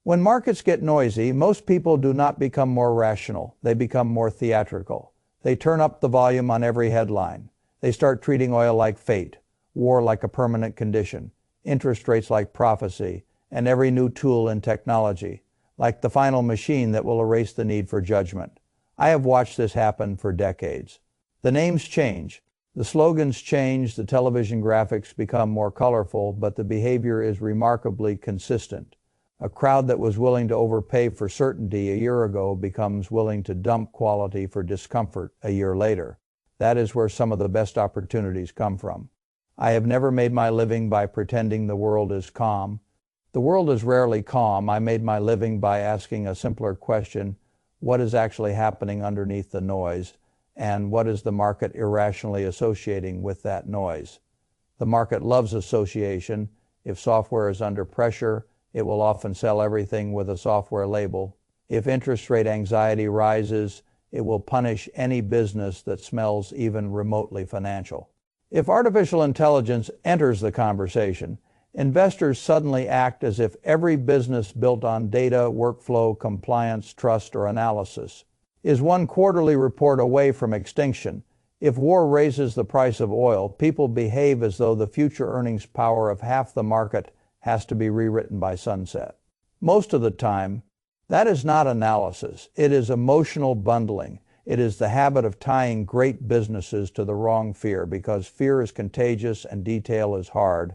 When markets get noisy, most people do not become more rational. They become more theatrical. They turn up the volume on every headline. They start treating oil like fate, war like a permanent condition, interest rates like prophecy, and every new tool in technology like the final machine that will erase the need for judgment. I have watched this happen for decades. The names change. The slogans change, the television graphics become more colorful, but the behavior is remarkably consistent. A crowd that was willing to overpay for certainty a year ago becomes willing to dump quality for discomfort a year later. That is where some of the best opportunities come from. I have never made my living by pretending the world is calm. The world is rarely calm. I made my living by asking a simpler question: what is actually happening underneath the noise, and what is the market irrationally associating with that noise? The market loves association. If software is under pressure, it will often sell everything with a software label. If interest rate anxiety rises, it will punish any business that smells even remotely financial. If artificial intelligence enters the conversation, investors suddenly act as if every business built on data, workflow, compliance, trust, or analysis is one quarterly report away from extinction. If war raises the price of oil, people behave as though the future earnings power of half the market has to be rewritten by sunset. Most of the time, that is not analysis. It is emotional bundling. It is the habit of tying great businesses to the wrong fear, because fear is contagious and detail is hard.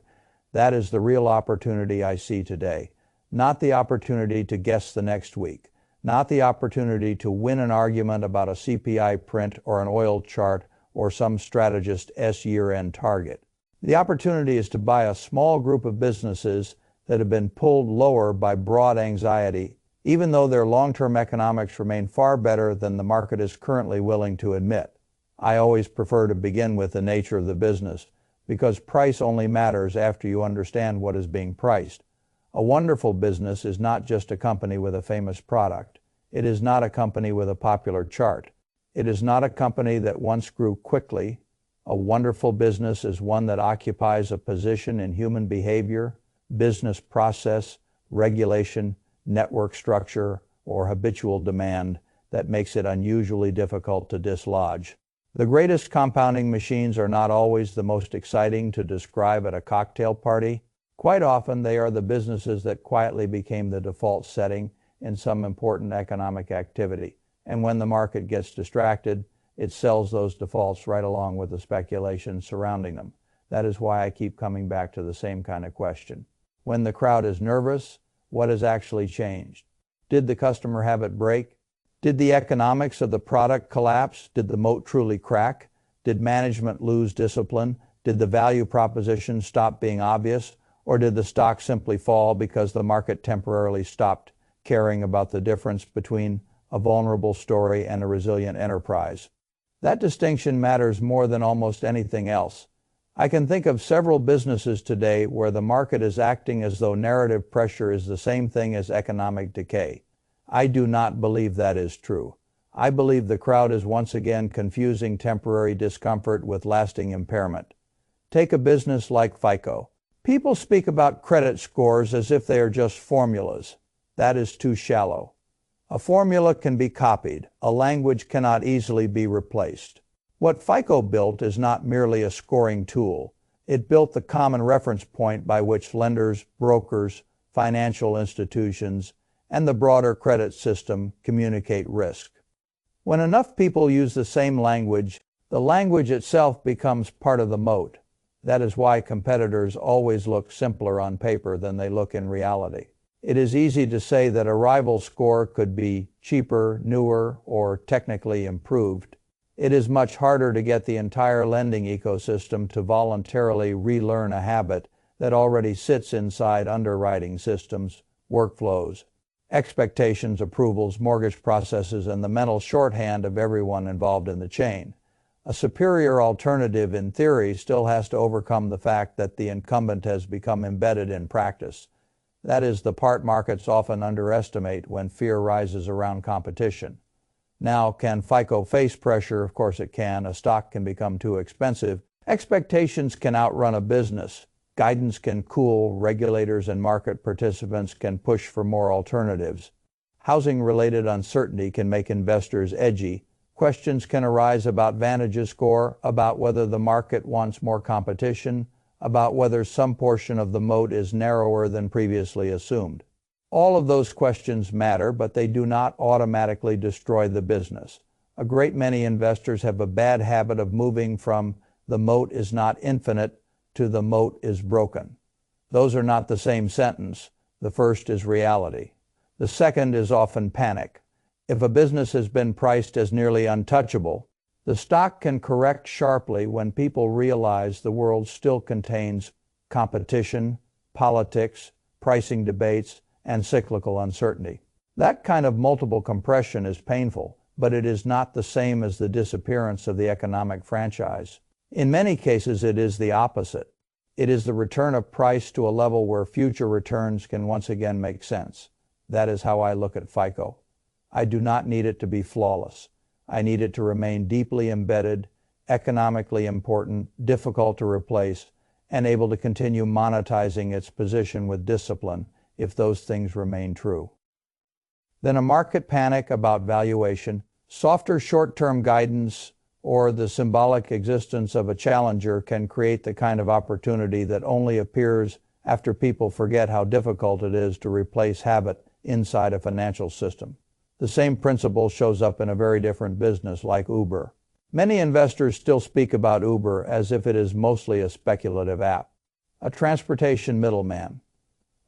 That is the real opportunity I see today. Not the opportunity to guess the next week. Not the opportunity to win an argument about a CPI print or an oil chart or some strategist's year-end target. The opportunity is to buy a small group of businesses that have been pulled lower by broad anxiety, even though their long-term economics remain far better than the market is currently willing to admit. I always prefer to begin with the nature of the business, because price only matters after you understand what is being priced. A wonderful business is not just a company with a famous product. It is not a company with a popular chart. It is not a company that once grew quickly. A wonderful business is one that occupies a position in human behavior, business process, regulation, network structure, or habitual demand that makes it unusually difficult to dislodge. The greatest compounding machines are not always the most exciting to describe at a cocktail party. Quite often, they are the businesses that quietly became the default setting in some important economic activity. And when the market gets distracted, it sells those defaults right along with the speculation surrounding them. That is why I keep coming back to the same kind of question. When the crowd is nervous, what has actually changed? Did the customer habit break? Did the economics of the product collapse? Did the moat truly crack? Did management lose discipline? Did the value proposition stop being obvious? Or did the stock simply fall because the market temporarily stopped caring about the difference between a vulnerable story and a resilient enterprise? That distinction matters more than almost anything else. I can think of several businesses today where the market is acting as though narrative pressure is the same thing as economic decay. I do not believe that is true. I believe the crowd is once again confusing temporary discomfort with lasting impairment. Take a business like FICO. People speak about credit scores as if they are just formulas. That is too shallow. A formula can be copied. A language cannot easily be replaced. What FICO built is not merely a scoring tool. It built the common reference point by which lenders, brokers, financial institutions, and the broader credit system communicate risk. When enough people use the same language, the language itself becomes part of the moat. That is why competitors always look simpler on paper than they look in reality. It is easy to say that a rival score could be cheaper, newer, or technically improved. It is much harder to get the entire lending ecosystem to voluntarily relearn a habit that already sits inside underwriting systems, workflows, expectations, approvals, mortgage processes, and the mental shorthand of everyone involved in the chain. A superior alternative in theory still has to overcome the fact that the incumbent has become embedded in practice. That is the part markets often underestimate when fear rises around competition. Now, can FICO face pressure? Of course it can. A stock can become too expensive. Expectations can outrun a business. Guidance can cool, regulators and market participants can push for more alternatives. Housing-related uncertainty can make investors edgy. Questions can arise about Vantage score, about whether the market wants more competition, about whether some portion of the moat is narrower than previously assumed. All of those questions matter, but they do not automatically destroy the business. A great many investors have a bad habit of moving from the moat is not infinite to the moat is broken. Those are not the same sentence. The first is reality. The second is often panic. If a business has been priced as nearly untouchable, the stock can correct sharply when people realize the world still contains competition, politics, pricing debates, and cyclical uncertainty. That kind of multiple compression is painful, but it is not the same as the disappearance of the economic franchise. In many cases, it is the opposite. It is the return of price to a level where future returns can once again make sense. That is how I look at FICO. I do not need it to be flawless. I need it to remain deeply embedded, economically important, difficult to replace, and able to continue monetizing its position with discipline if those things remain true. Then a market panic about valuation, softer short-term guidance, or the symbolic existence of a challenger can create the kind of opportunity that only appears after people forget how difficult it is to replace habit inside a financial system. The same principle shows up in a very different business like Uber. Many investors still speak about Uber as if it is mostly a speculative app, a transportation middleman,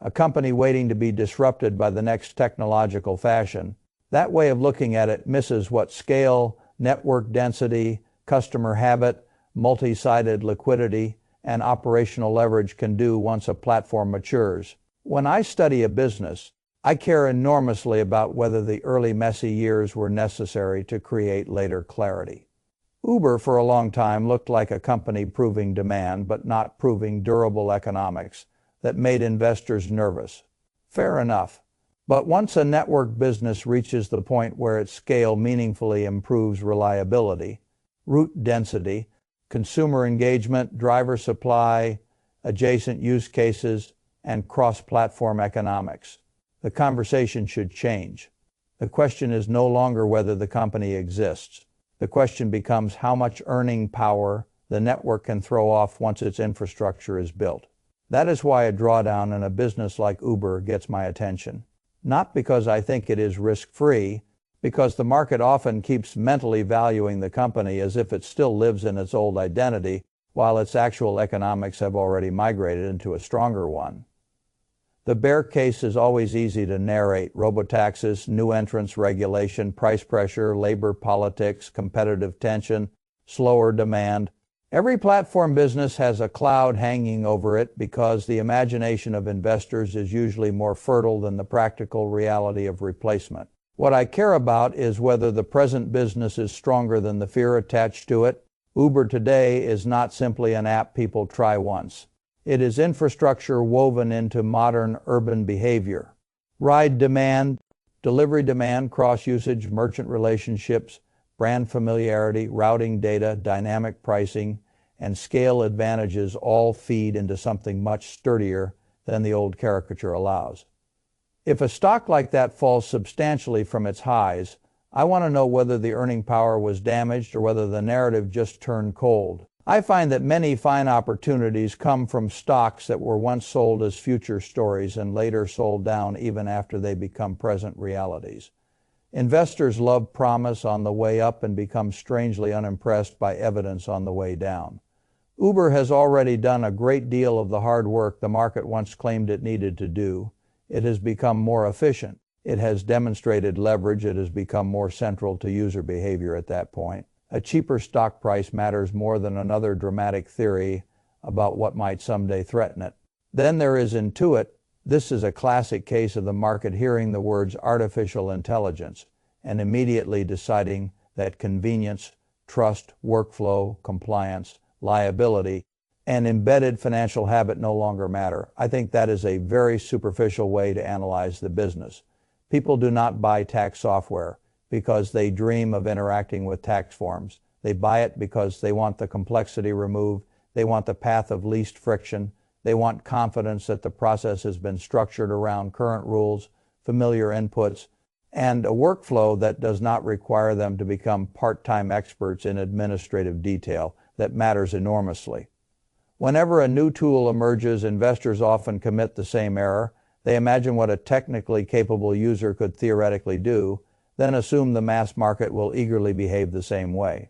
a company waiting to be disrupted by the next technological fashion. That way of looking at it misses what scale, network density, customer habit, multi-sided liquidity, and operational leverage can do once a platform matures. When I study a business, I care enormously about whether the early messy years were necessary to create later clarity. Uber for a long time looked like a company proving demand but not proving durable economics that made investors nervous. Fair enough. But once a network business reaches the point where its scale meaningfully improves reliability, route density, consumer engagement, driver supply, adjacent use cases, and cross-platform economics, the conversation should change. The question is no longer whether the company exists. The question becomes how much earning power the network can throw off once its infrastructure is built. That is why a drawdown in a business like Uber gets my attention. Not because I think it is risk-free, because the market often keeps mentally valuing the company as if it still lives in its old identity, while its actual economics have already migrated into a stronger one. The bear case is always easy to narrate: robotaxis, new entrants regulation, price pressure, labor politics, competitive tension, slower demand. Every platform business has a cloud hanging over it because the imagination of investors is usually more fertile than the practical reality of replacement. What I care about is whether the present business is stronger than the fear attached to it. Uber today is not simply an app people try once. It is infrastructure woven into modern urban behavior. Ride demand, delivery demand, cross-usage, merchant relationships, brand familiarity, routing data, dynamic pricing, and scale advantages all feed into something much sturdier than the old caricature allows. If a stock like that falls substantially from its highs, I want to know whether the earning power was damaged or whether the narrative just turned cold. I find that many fine opportunities come from stocks that were once sold as future stories and later sold down even after they become present realities. Investors love promise on the way up and become strangely unimpressed by evidence on the way down. Uber has already done a great deal of the hard work the market once claimed it needed to do. It has become more efficient. It has demonstrated leverage. It has become more central to user behavior at that point. A cheaper stock price matters more than another dramatic theory about what might someday threaten it. Then there is Intuit. This is a classic case of the market hearing the words artificial intelligence and immediately deciding that convenience, trust, workflow, compliance, liability, and embedded financial habit no longer matter. I think that is a very superficial way to analyze the business. People do not buy tax software because they dream of interacting with tax forms. They buy it because they want the complexity removed. They want the path of least friction. They want confidence that the process has been structured around current rules, familiar inputs, and a workflow that does not require them to become part-time experts in administrative detail that matters enormously. Whenever a new tool emerges, investors often commit the same error. They imagine what a technically capable user could theoretically do, then assume the mass market will eagerly behave the same way.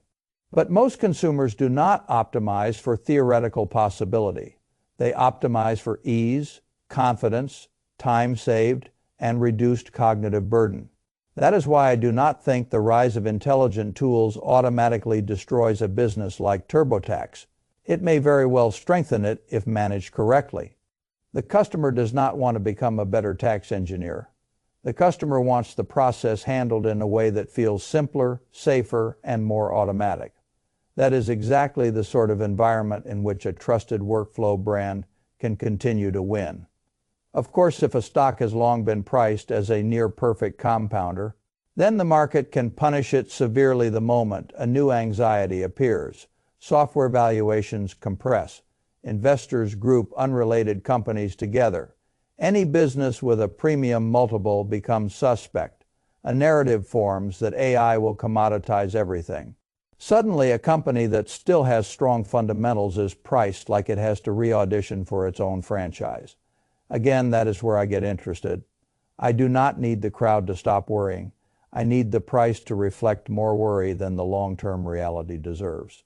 But most consumers do not optimize for theoretical possibility. They optimize for ease, confidence, time saved, and reduced cognitive burden. That is why I do not think the rise of intelligent tools automatically destroys a business like TurboTax. It may very well strengthen it if managed correctly. The customer does not want to become a better tax engineer. The customer wants the process handled in a way that feels simpler, safer, and more automatic. That is exactly the sort of environment in which a trusted workflow brand can continue to win. Of course, if a stock has long been priced as a near-perfect compounder, then the market can punish it severely the moment a new anxiety appears. Software valuations compress. Investors group unrelated companies together. Any business with a premium multiple becomes suspect. A narrative forms that AI will commoditize everything. Suddenly, a company that still has strong fundamentals is priced like it has to re-audition for its own franchise. Again, that is where I get interested. I do not need the crowd to stop worrying. I need the price to reflect more worry than the long-term reality deserves.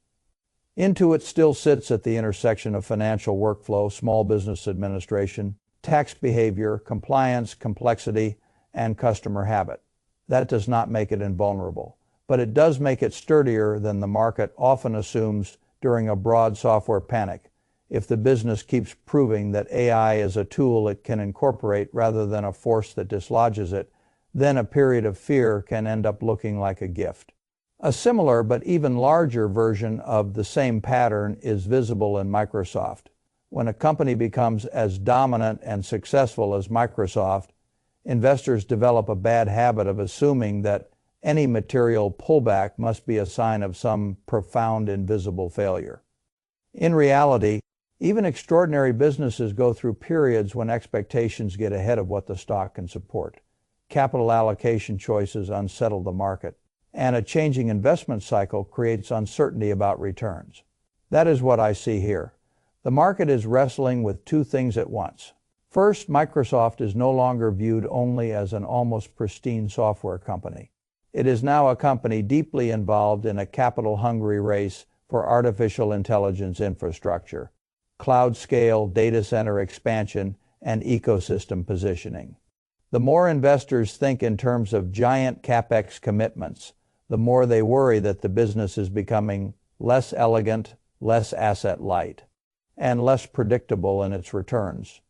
Intuit still sits at the intersection of financial workflow, small business administration, tax behavior, compliance, complexity, and customer habit. That does not make it invulnerable, but it does make it sturdier than the market often assumes during a broad software panic. If the business keeps proving that AI is a tool it can incorporate rather than a force that dislodges it, then a period of fear can end up looking like a gift. A similar but even larger version of the same pattern is visible in Microsoft. When a company becomes as dominant and successful as Microsoft, investors develop a bad habit of assuming that any material pullback must be a sign of some profound invisible failure. In reality, even extraordinary businesses go through periods when expectations get ahead of what the stock can support. Capital allocation choices unsettle the market, and a changing investment cycle creates uncertainty about returns. That is what I see here. The market is wrestling with two things at once. First, Microsoft is no longer viewed only as an almost pristine software company. It is now a company deeply involved in a capital-hungry race for artificial intelligence infrastructure, cloud-scale data center expansion, and ecosystem positioning. The more investors think in terms of giant CapEx commitments, the more they worry that the business is becoming less elegant, less asset-light, and less predictable in its returns.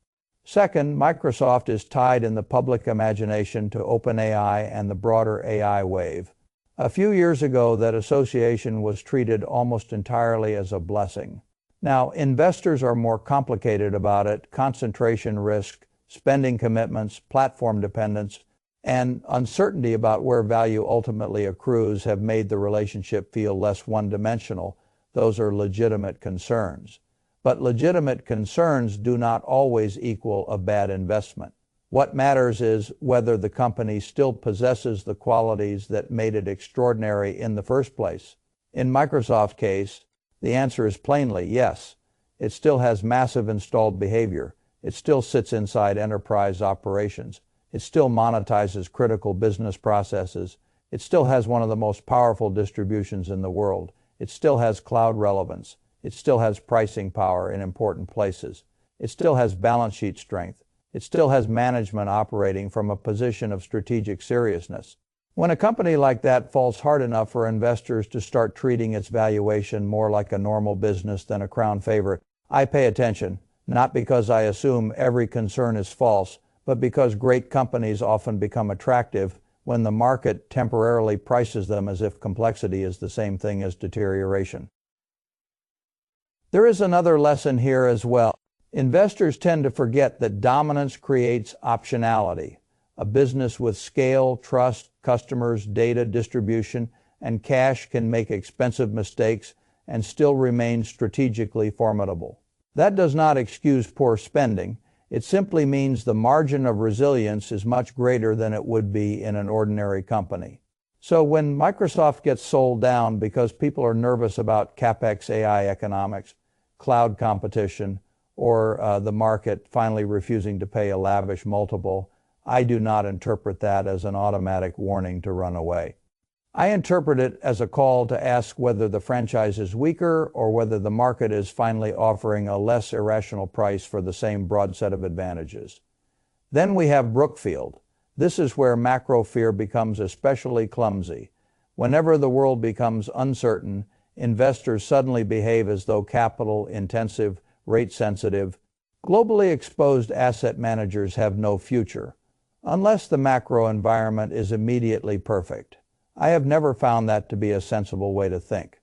Second, Microsoft is tied in the public imagination to OpenAI and the broader AI wave. A few years ago, that association was treated almost entirely as a blessing. Now, investors are more complicated about it. Concentration risk, spending commitments, platform dependence, and uncertainty about where value ultimately accrues have made the relationship feel less one-dimensional. Those are legitimate concerns. But legitimate concerns do not always equal a bad investment. What matters is whether the company still possesses the qualities that made it extraordinary in the first place. In Microsoft's case, the answer is plainly yes. It still has massive installed behavior. It still sits inside enterprise operations. It still monetizes critical business processes. It still has one of the most powerful distributions in the world. It still has cloud relevance. It still has pricing power in important places. It still has balance sheet strength. It still has management operating from a position of strategic seriousness. When a company like that falls hard enough for investors to start treating its valuation more like a normal business than a crown favorite, I pay attention, not because I assume every concern is false, but because great companies often become attractive when the market temporarily prices them as if complexity is the same thing as deterioration. There is another lesson here as well. Investors tend to forget that dominance creates optionality. A business with scale, trust, customers, data, distribution, and cash can make expensive mistakes and still remain strategically formidable. That does not excuse poor spending. It simply means the margin of resilience is much greater than it would be in an ordinary company. So when Microsoft gets sold down because people are nervous about CapEx AI economics, cloud competition, or the market finally refusing to pay a lavish multiple, I do not interpret that as an automatic warning to run away. I interpret it as a call to ask whether the franchise is weaker or whether the market is finally offering a less irrational price for the same broad set of advantages. Then we have Brookfield. This is where macro fear becomes especially clumsy. Whenever the world becomes uncertain, investors suddenly behave as though capital-intensive, rate-sensitive, globally exposed asset managers have no future, unless the macro environment is immediately perfect. I have never found that to be a sensible way to think.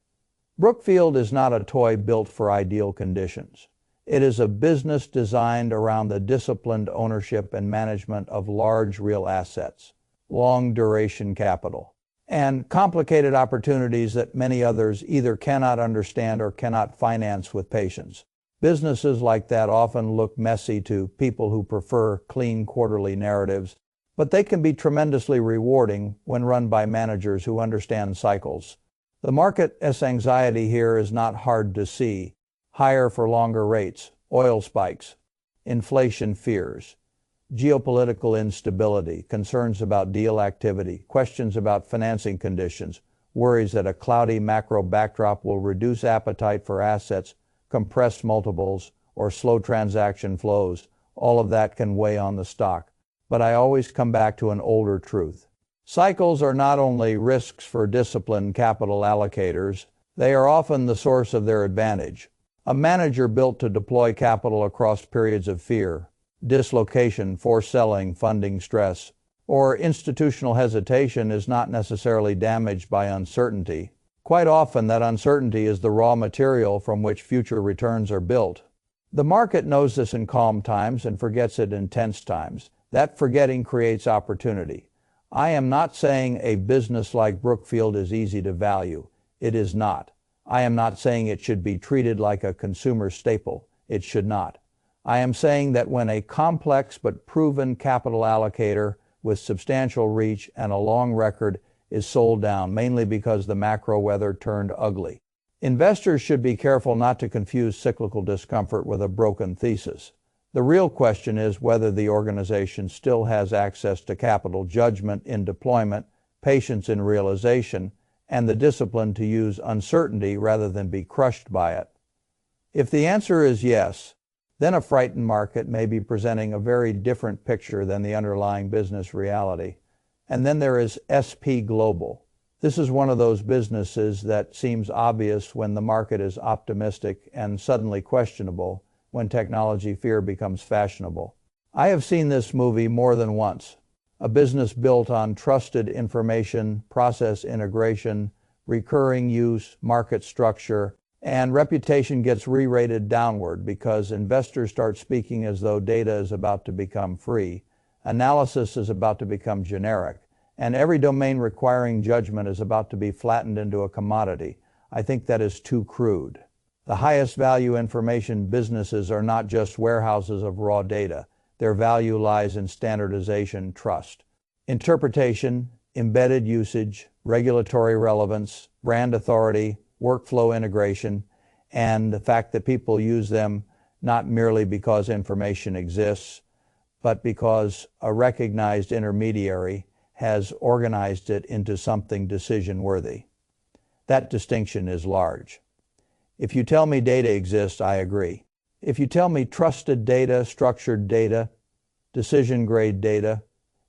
Brookfield is not a toy built for ideal conditions. It is a business designed around the disciplined ownership and management of large real assets, long-duration capital, and complicated opportunities that many others either cannot understand or cannot finance with patience. Businesses like that often look messy to people who prefer clean quarterly narratives, but they can be tremendously rewarding when run by managers who understand cycles. The market's anxiety here is not hard to see. Higher for longer rates, oil spikes, inflation fears, geopolitical instability, concerns about deal activity, questions about financing conditions, worries that a cloudy macro backdrop will reduce appetite for assets, compress multiples, or slow transaction flows. All of that can weigh on the stock. But I always come back to an older truth. Cycles are not only risks for disciplined capital allocators, they are often the source of their advantage. A manager built to deploy capital across periods of fear, dislocation, forced selling, funding stress, or institutional hesitation is not necessarily damaged by uncertainty. Quite often, that uncertainty is the raw material from which future returns are built. The market knows this in calm times and forgets it in tense times. That forgetting creates opportunity. I am not saying a business like Brookfield is easy to value. It is not. I am not saying it should be treated like a consumer staple. It should not. I am saying that when a complex but proven capital allocator with substantial reach and a long record is sold down, mainly because the macro weather turned ugly, investors should be careful not to confuse cyclical discomfort with a broken thesis. The real question is whether the organization still has access to capital, judgment in deployment, patience in realization, and the discipline to use uncertainty rather than be crushed by it. If the answer is yes, then a frightened market may be presenting a very different picture than the underlying business reality. And then there is SP Global. This is one of those businesses that seems obvious when the market is optimistic and suddenly questionable when technology fear becomes fashionable. I have seen this movie more than once. A business built on trusted information, process integration, recurring use, market structure, and reputation gets re-rated downward because investors start speaking as though data is about to become free, analysis is about to become generic, and every domain requiring judgment is about to be flattened into a commodity. I think that is too crude. The highest value information businesses are not just warehouses of raw data. Their value lies in standardization, trust, interpretation, embedded usage, regulatory relevance, brand authority, workflow integration, and the fact that people use them not merely because information exists, but because a recognized intermediary has organized it into something decision-worthy. That distinction is large. If you tell me data exists, I agree. If you tell me trusted data, structured data, decision-grade data,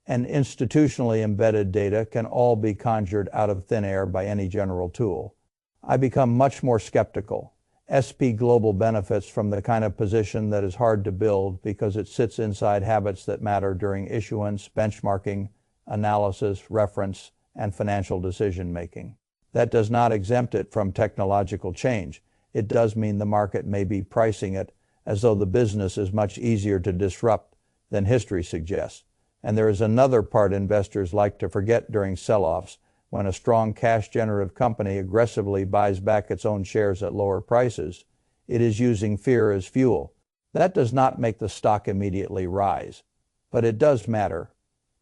and institutionally embedded data can all be conjured out of thin air by any general tool, I become much more skeptical. SP Global benefits from the kind of position that is hard to build because it sits inside habits that matter during issuance, benchmarking, analysis, reference, and financial decision-making. That does not exempt it from technological change. It does mean the market may be pricing it as though the business is much easier to disrupt than history suggests. And there is another part investors like to forget during sell-offs, when a strong cash-generative company aggressively buys back its own shares at lower prices. it is using fear as fuel. That does not make the stock immediately rise, but it does matter.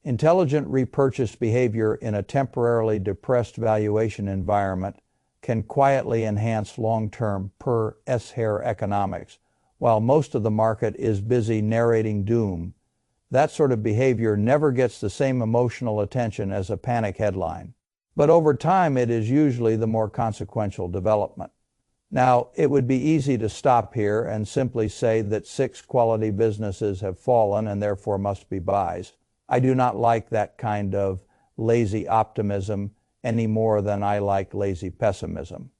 Intelligent repurchase behavior in a temporarily depressed valuation environment can quietly enhance long-term per-share economics, while most of the market is busy narrating doom. That sort of behavior never gets the same emotional attention as a panic headline. But over time, it is usually the more consequential development. Now, it would be easy to stop here and simply say that 6 quality businesses have fallen and therefore must be buys. I do not like that kind of lazy optimism any more than I like lazy pessimism.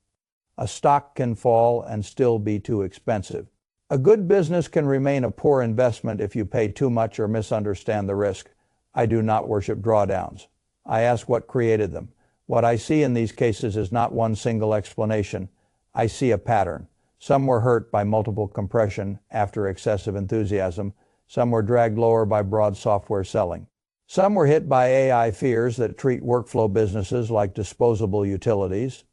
A stock can fall and still be too expensive. A good business can remain a poor investment if you pay too much or misunderstand the risk. I do not worship drawdowns. I ask what created them. What I see in these cases is not one single explanation. I see a pattern. Some were hurt by multiple compression after excessive enthusiasm. Some were dragged lower by broad software selling. Some were hit by AI fears that treat workflow businesses like disposable utilities.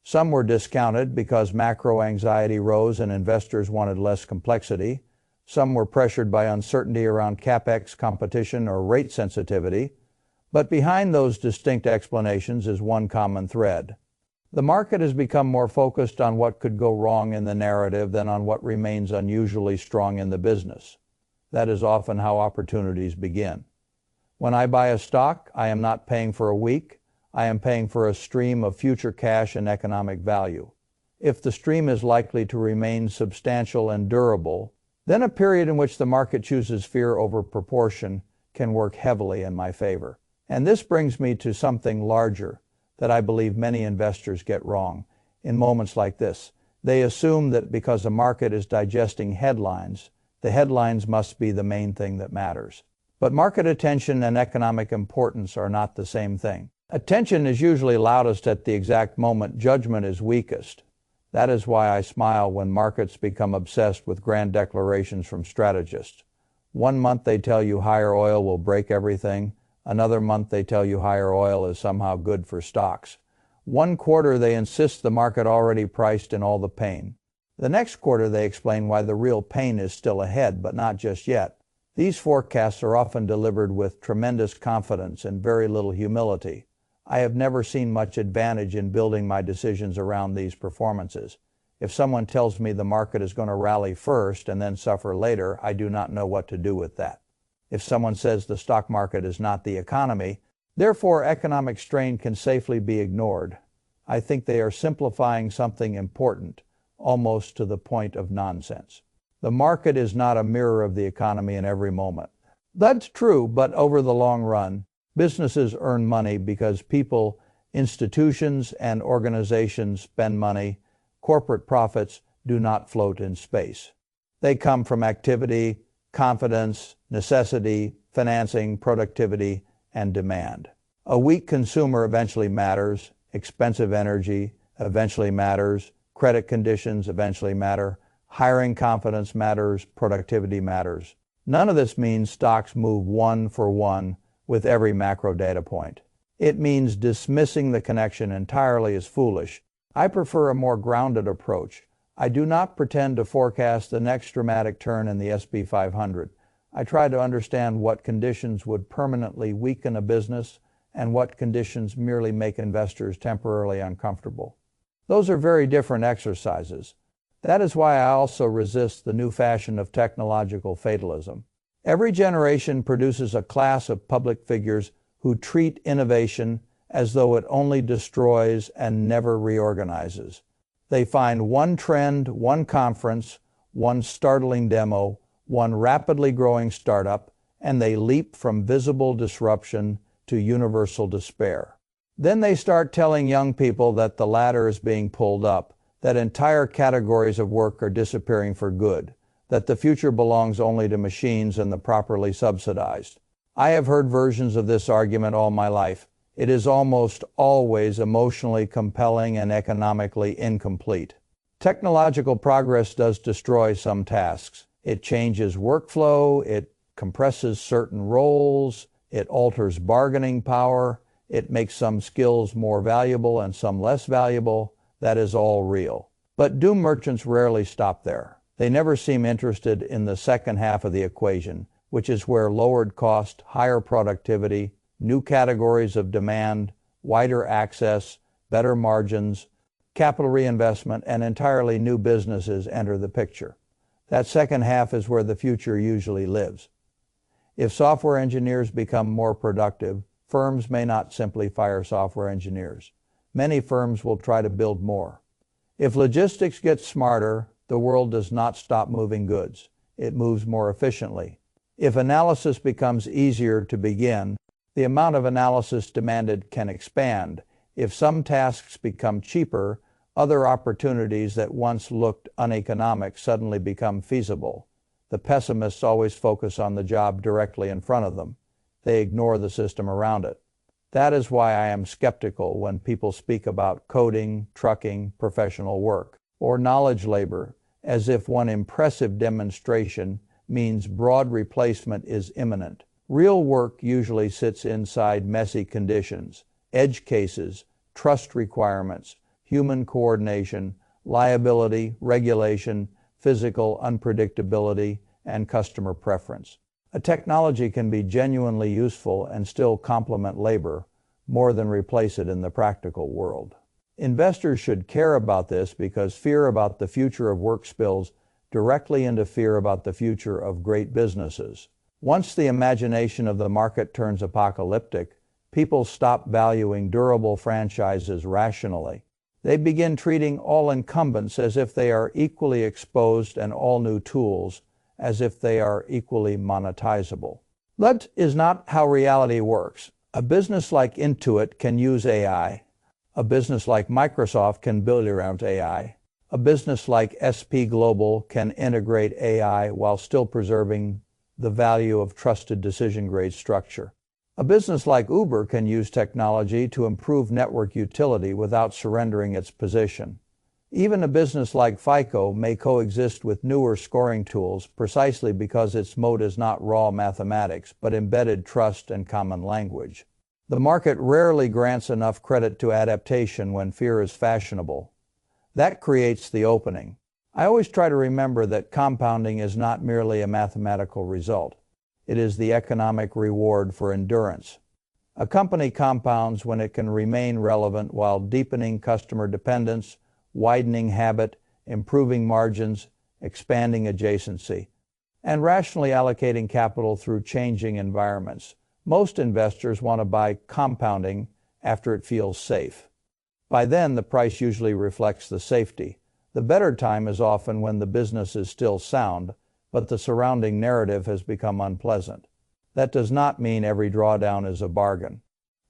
Some were discounted because macro anxiety rose and investors wanted less complexity. Some were pressured by uncertainty around CapEx competition or rate sensitivity. But behind those distinct explanations is one common thread. The market has become more focused on what could go wrong in the narrative than on what remains unusually strong in the business. That is often how opportunities begin. When I buy a stock, I am not paying for a week. I am paying for a stream of future cash and economic value. If the stream is likely to remain substantial and durable, then a period in which the market chooses fear over proportion can work heavily in my favor. And this brings me to something larger that I believe many investors get wrong. In moments like this, they assume that because a market is digesting headlines, the headlines must be the main thing that matters. But market attention and economic importance are not the same thing. Attention is usually loudest at the exact moment judgment is weakest. That is why I smile when markets become obsessed with grand declarations from strategists. One month they tell you higher oil will break everything. Another month they tell you higher oil is somehow good for stocks. One quarter they insist the market already priced in all the pain. The next quarter they explain why the real pain is still ahead, but not just yet. These forecasts are often delivered with tremendous confidence and very little humility. I have never seen much advantage in building my decisions around these performances. If someone tells me the market is going to rally first and then suffer later, I do not know what to do with that. If someone says the stock market is not the economy, therefore economic strain can safely be ignored, I think they are simplifying something important, almost to the point of nonsense. The market is not a mirror of the economy in every moment. That's true, but over the long run, businesses earn money because people, institutions, and organizations spend money. Corporate profits do not float in space. They come from activity, confidence, necessity, financing, productivity, and demand. A weak consumer eventually matters. Expensive energy eventually matters. Credit conditions eventually matter. Hiring confidence matters. Productivity matters. None of this means stocks move one for one with every macro data point. It means dismissing the connection entirely as foolish. I prefer a more grounded approach. I do not pretend to forecast the next dramatic turn in the S&P 500. I try to understand what conditions would permanently weaken a business and what conditions merely make investors temporarily uncomfortable. Those are very different exercises. That is why I also resist the new fashion of technological fatalism. Every generation produces a class of public figures who treat innovation as though it only destroys and never reorganizes. They find one trend, one conference, one startling demo, one rapidly growing startup, and they leap from visible disruption to universal despair. Then they start telling young people that the ladder is being pulled up, that entire categories of work are disappearing for good, that the future belongs only to machines and the properly subsidized. I have heard versions of this argument all my life. It is almost always emotionally compelling and economically incomplete. Technological progress does destroy some tasks. It changes workflow, it compresses certain roles, it alters bargaining power, it makes some skills more valuable and some less valuable. That is all real. But doom merchants rarely stop there. They never seem interested in the second half of the equation, which is where lowered cost, higher productivity, new categories of demand, wider access, better margins, capital reinvestment, and entirely new businesses enter the picture. That second half is where the future usually lives. If software engineers become more productive, firms may not simply fire software engineers. Many firms will try to build more. If logistics gets smarter, the world does not stop moving goods. It moves more efficiently. If analysis becomes easier to begin, the amount of analysis demanded can expand. If some tasks become cheaper, other opportunities that once looked uneconomic suddenly become feasible. The pessimists always focus on the job directly in front of them. They ignore the system around it. That is why I am skeptical when people speak about coding, trucking, professional work, or knowledge labor, as if one impressive demonstration means broad replacement is imminent. Real work usually sits inside messy conditions, edge cases, trust requirements, human coordination, liability, regulation, physical unpredictability, and customer preference. A technology can be genuinely useful and still complement labor more than replace it in the practical world. Investors should care about this because fear about the future of work spills directly into fear about the future of great businesses. Once the imagination of the market turns apocalyptic, people stop valuing durable franchises rationally. They begin treating all incumbents as if they are equally exposed and all new tools as if they are equally monetizable. That is not how reality works. A business like Intuit can use AI. A business like Microsoft can build around AI. A business like SP Global can integrate AI while still preserving the value of trusted decision-grade structure. A business like Uber can use technology to improve network utility without surrendering its position. Even a business like FICO may coexist with newer scoring tools precisely because its moat is not raw mathematics, but embedded trust and common language. The market rarely grants enough credit to adaptation when fear is fashionable. That creates the opening. I always try to remember that compounding is not merely a mathematical result. It is the economic reward for endurance. A company compounds when it can remain relevant while deepening customer dependence, widening habit, improving margins, expanding adjacency, and rationally allocating capital through changing environments. Most investors want to buy compounding after it feels safe. By then, the price usually reflects the safety. The better time is often when the business is still sound, but the surrounding narrative has become unpleasant. That does not mean every drawdown is a bargain.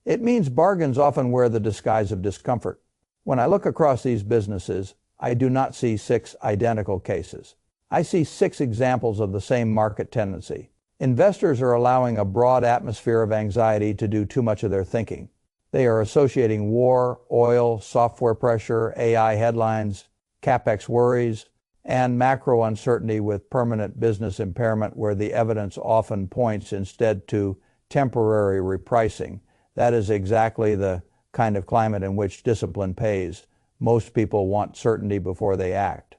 It means bargains often wear the disguise of discomfort. When I look across these businesses, I do not see 6 identical cases. I see 6 examples of the same market tendency. Investors are allowing a broad atmosphere of anxiety to do too much of their thinking. They are associating war, oil, software pressure, AI headlines, CapEx worries, and macro uncertainty with permanent business impairment where the evidence often points instead to temporary repricing. That is exactly the kind of climate in which discipline pays. Most people want certainty before they act.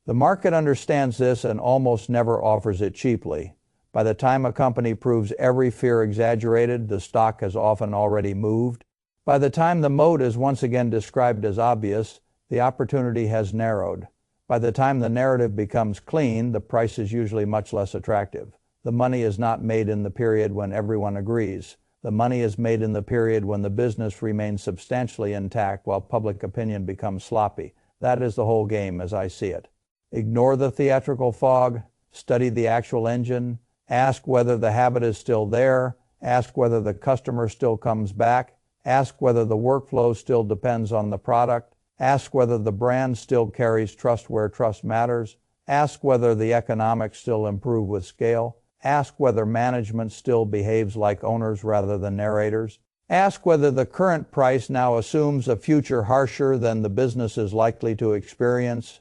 The market understands this and almost never offers it cheaply. By the time a company proves every fear exaggerated, the stock has often already moved. By the time the moat is once again described as obvious, the opportunity has narrowed. By the time the narrative becomes clean, the price is usually much less attractive. The money is not made in the period when everyone agrees. The money is made in the period when the business remains substantially intact while public opinion becomes sloppy. That is the whole game as I see it. Ignore the theatrical fog, study the actual engine, ask whether the habit is still there, ask whether the customer still comes back, ask whether the workflow still depends on the product, ask whether the brand still carries trust where trust matters, ask whether the economics still improve with scale, ask whether management still behaves like owners rather than narrators, ask whether the current price now assumes a future harsher than the business is likely to experience.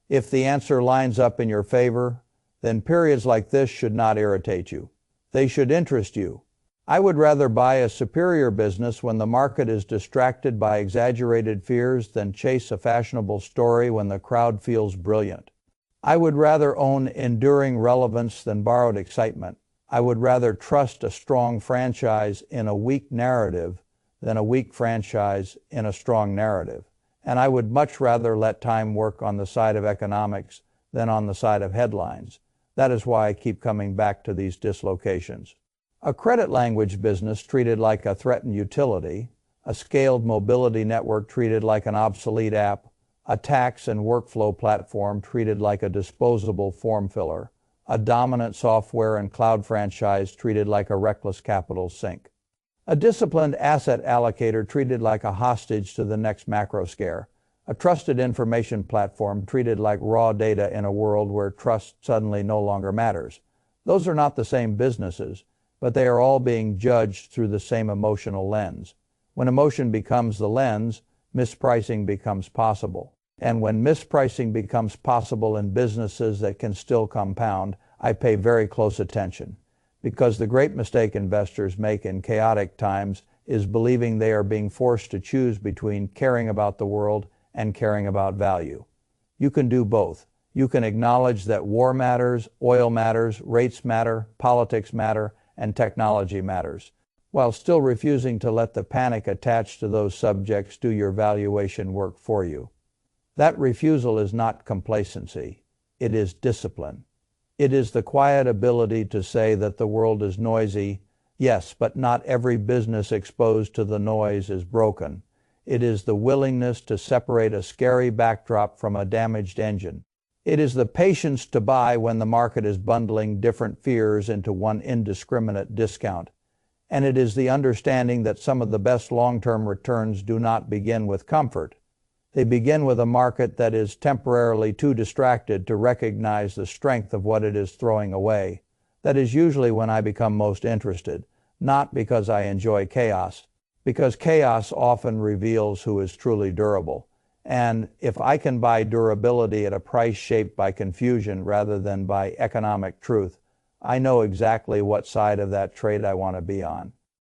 If the answer lines up in your favor, then periods like this should not irritate you. They should interest you. I would rather buy a superior business when the market is distracted by exaggerated fears than chase a fashionable story when the crowd feels brilliant. I would rather own enduring relevance than borrowed excitement. I would rather trust a strong franchise in a weak narrative than a weak franchise in a strong narrative. And I would much rather let time work on the side of economics than on the side of headlines. That is why I keep coming back to these dislocations. A credit language business treated like a threatened utility, a scaled mobility network treated like an obsolete app, a tax and workflow platform treated like a disposable form filler, a dominant software and cloud franchise treated like a reckless capital sink, a disciplined asset allocator treated like a hostage to the next macro scare, a trusted information platform treated like raw data in a world where trust suddenly no longer matters. Those are not the same businesses, but they are all being judged through the same emotional lens. When emotion becomes the lens, mispricing becomes possible. And when mispricing becomes possible in businesses that can still compound, I pay very close attention. Because the great mistake investors make in chaotic times is believing they are being forced to choose between caring about the world and caring about value. You can do both. You can acknowledge that war matters, oil matters, rates matter, politics matter, and technology matters, while still refusing to let the panic attached to those subjects do your valuation work for you. That refusal is not complacency. It is discipline. It is the quiet ability to say that the world is noisy, yes, but not every business exposed to the noise is broken. It is the willingness to separate a scary backdrop from a damaged engine. It is the patience to buy when the market is bundling different fears into one indiscriminate discount. And it is the understanding that some of the best long-term returns do not begin with comfort. They begin with a market that is temporarily too distracted to recognize the strength of what it is throwing away. That is usually when I become most interested, not because I enjoy chaos, because chaos often reveals who is truly durable. And if I can buy durability at a price shaped by confusion rather than by economic truth, I know exactly what side of that trade I want to be on.